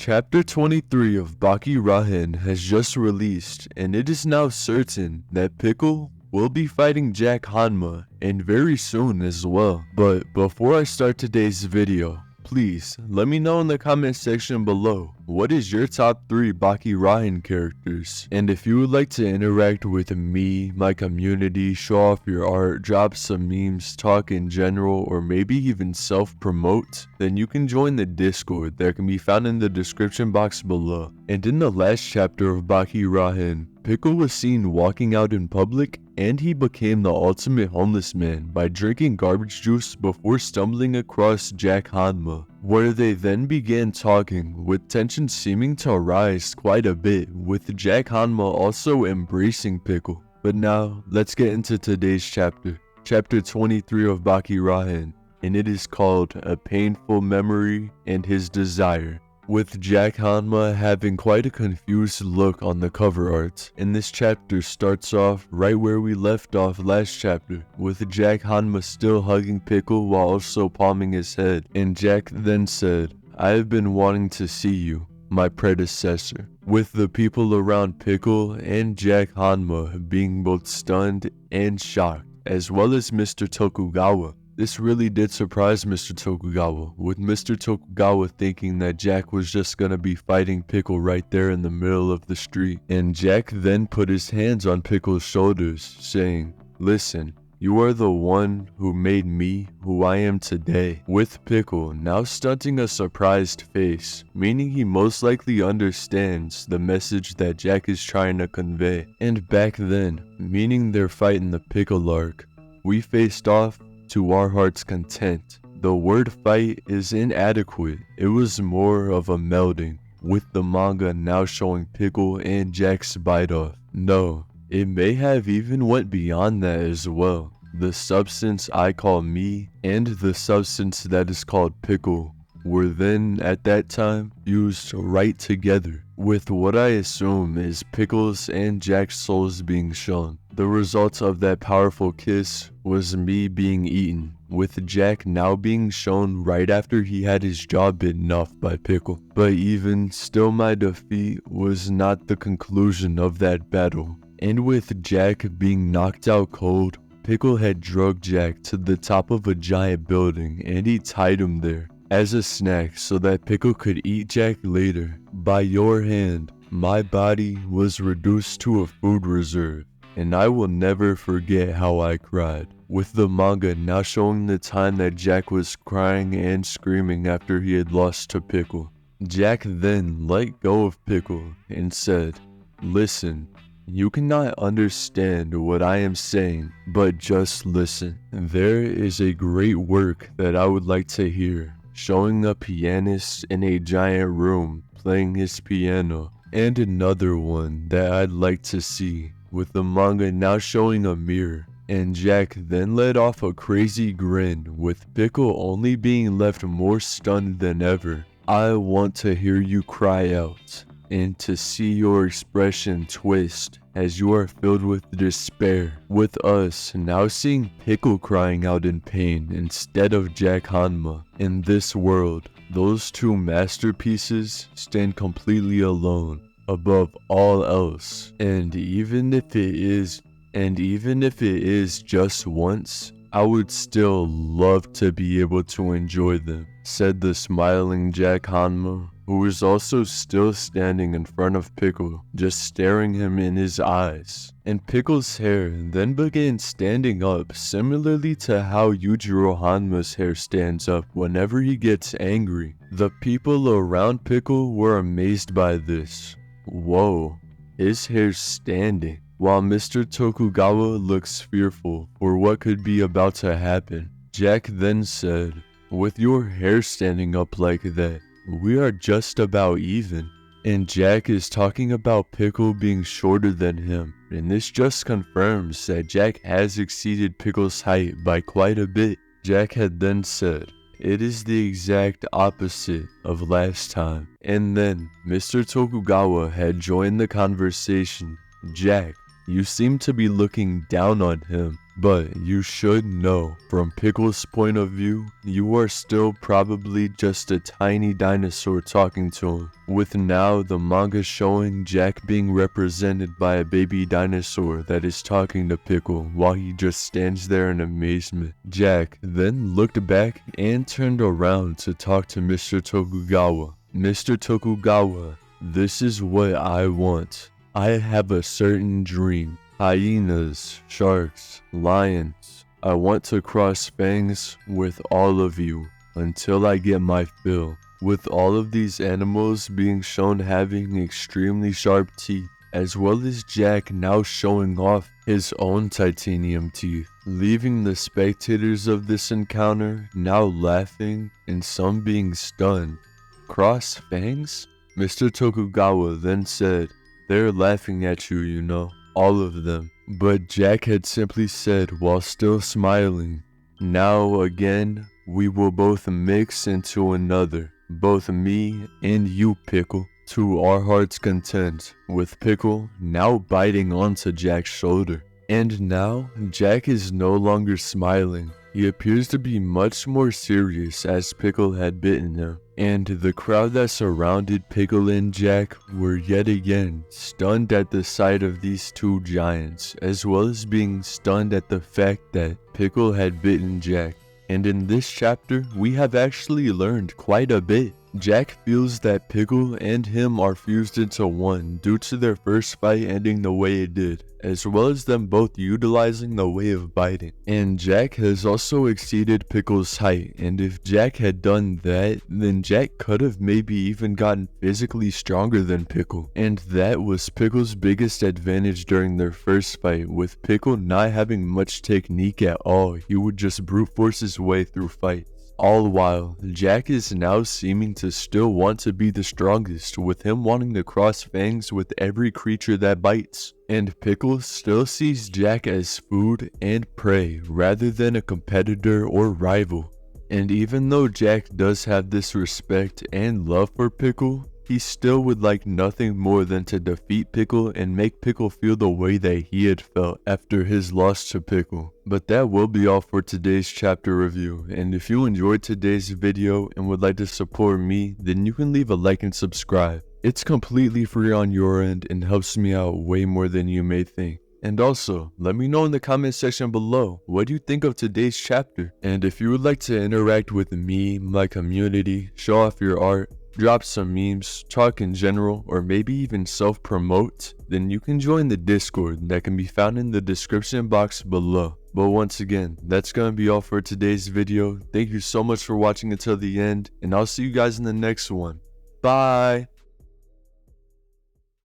Chapter 23 of Baki Rahen has just released, and it is now certain that Pickle will be fighting Jack Hanma, and very soon as well. But before I start today's video, please let me know in the comment section below, what is your top 3 Baki Rahen characters? And if you would like to interact with me, my community, show off your art, drop some memes, talk in general, or maybe even self-promote, then you can join the Discord that can be found in the description box below. And in the last chapter of Baki Rahen, Pickle was seen walking out in public, and he became the ultimate homeless man by drinking garbage juice before stumbling across Jack Hanma, where they then began talking, with tension seeming to rise quite a bit, with Jack Hanma also embracing Pickle. But now, let's get into today's chapter, chapter 23 of Baki Rahen, and it is called A Painful Memory and His Desire, with Jack Hanma having quite a confused look on the cover art. And this chapter starts off right where we left off last chapter, with Jack Hanma still hugging Pickle while also palming his head, and Jack then said, "I have been wanting to see you, my predecessor," with the people around Pickle and Jack Hanma being both stunned and shocked, as well as Mr. Tokugawa. This really did surprise Mr. Tokugawa, with Mr. Tokugawa thinking that Jack was just gonna be fighting Pickle right there in the middle of the street. And Jack then put his hands on Pickle's shoulders, saying, "Listen, you are the one who made me who I am today," with Pickle now stunting a surprised face, meaning he most likely understands the message that Jack is trying to convey. And back then, meaning their fight in the Pickle arc, we faced off to our heart's content. The word fight is inadequate, it was more of a melding, with the manga now showing Pickle and Jack's bite off. No, it may have even went beyond that as well. The substance I call me and the substance that is called Pickle were then at that time used right together, with what I assume is Pickle's and Jack's souls being shown. The result of that powerful kiss was me being eaten, with Jack now being shown right after he had his jaw bitten off by Pickle. But even still, my defeat was not the conclusion of that battle, and with Jack being knocked out cold, Pickle had drugged Jack to the top of a giant building, and he tied him there as a snack so that Pickle could eat Jack later. By your hand, my body was reduced to a food reserve, and I will never forget how I cried, with the manga now showing the time that Jack was crying and screaming after he had lost to Pickle. Jack then let go of Pickle and said, "Listen, you cannot understand what I am saying, but just listen. There is a great work that I would like to hear, showing a pianist in a giant room playing his piano, and another one that I'd like to see," with the manga now showing a mirror. And Jack then let off a crazy grin, with Pickle only being left more stunned than ever. "I want to hear you cry out, and to see your expression twist as you are filled with despair," with us now seeing Pickle crying out in pain instead of Jack Hanma. In this world, those two masterpieces stand completely alone, above all else, and even if it is just once, I would still love to be able to enjoy them, said the smiling Jack Hanma, who was also still standing in front of Pickle, just staring him in his eyes. And Pickle's hair then began standing up, similarly to how Yujiro Hanma's hair stands up whenever he gets angry. The people around Pickle were amazed by this. Whoa, his hair's standing, while Mr. Tokugawa looks fearful for what could be about to happen. Jack then said, "With your hair standing up like that, we are just about even." And Jack is talking about Pickle being shorter than him, and this just confirms that Jack has exceeded Pickle's height by quite a bit. Jack had then said, "It is the exact opposite of last time." And then Mr. Tokugawa had joined the conversation. "Jack, you seem to be looking down on him." But you should know, from Pickle's point of view, you are still probably just a tiny dinosaur talking to him, with now the manga showing Jack being represented by a baby dinosaur that is talking to Pickle while he just stands there in amazement. Jack then looked back and turned around to talk to Mr. Tokugawa. Mr. Tokugawa, this is what I want. I have a certain dream. Hyenas, sharks, lions. I want to cross fangs with all of you until I get my fill. With all of these animals being shown having extremely sharp teeth, as well as Jack now showing off his own titanium teeth, leaving the spectators of this encounter now laughing and some being stunned. Cross fangs? Mr. Tokugawa then said, "They're laughing at you, you know. All of them." But Jack had simply said while still smiling, "Now again, we will both mix into another, both me and you, Pickle, to our heart's content," with Pickle now biting onto Jack's shoulder. And now, Jack is no longer smiling. He appears to be much more serious as Pickle had bitten him, and the crowd that surrounded Pickle and Jack were yet again stunned at the sight of these two giants, as well as being stunned at the fact that Pickle had bitten Jack. And in this chapter, we have actually learned quite a bit. Jack feels that Pickle and him are fused into one due to their first fight ending the way it did, as well as them both utilizing the way of biting. And Jack has also exceeded Pickle's height, and if Jack had done that, then Jack could have maybe even gotten physically stronger than Pickle. And that was Pickle's biggest advantage during their first fight, with Pickle not having much technique at all. He would just brute force his way through fights. All while, Jack is now seeming to still want to be the strongest, with him wanting to cross fangs with every creature that bites. And Pickle still sees Jack as food and prey rather than a competitor or rival. And even though Jack does have this respect and love for Pickle, he still would like nothing more than to defeat Pickle and make Pickle feel the way that he had felt after his loss to Pickle. But that will be all for today's chapter review, and if you enjoyed today's video and would like to support me, then you can leave a like and subscribe. It's completely free on your end and helps me out way more than you may think. And also, let me know in the comment section below, what do you think of today's chapter? And if you would like to interact with me, my community, show off your art, drop some memes, talk in general, or maybe even self-promote, then you can join the Discord that can be found in the description box below. But once again, that's gonna be all for today's video. Thank you so much for watching until the end, and I'll see you guys in the next one. Bye!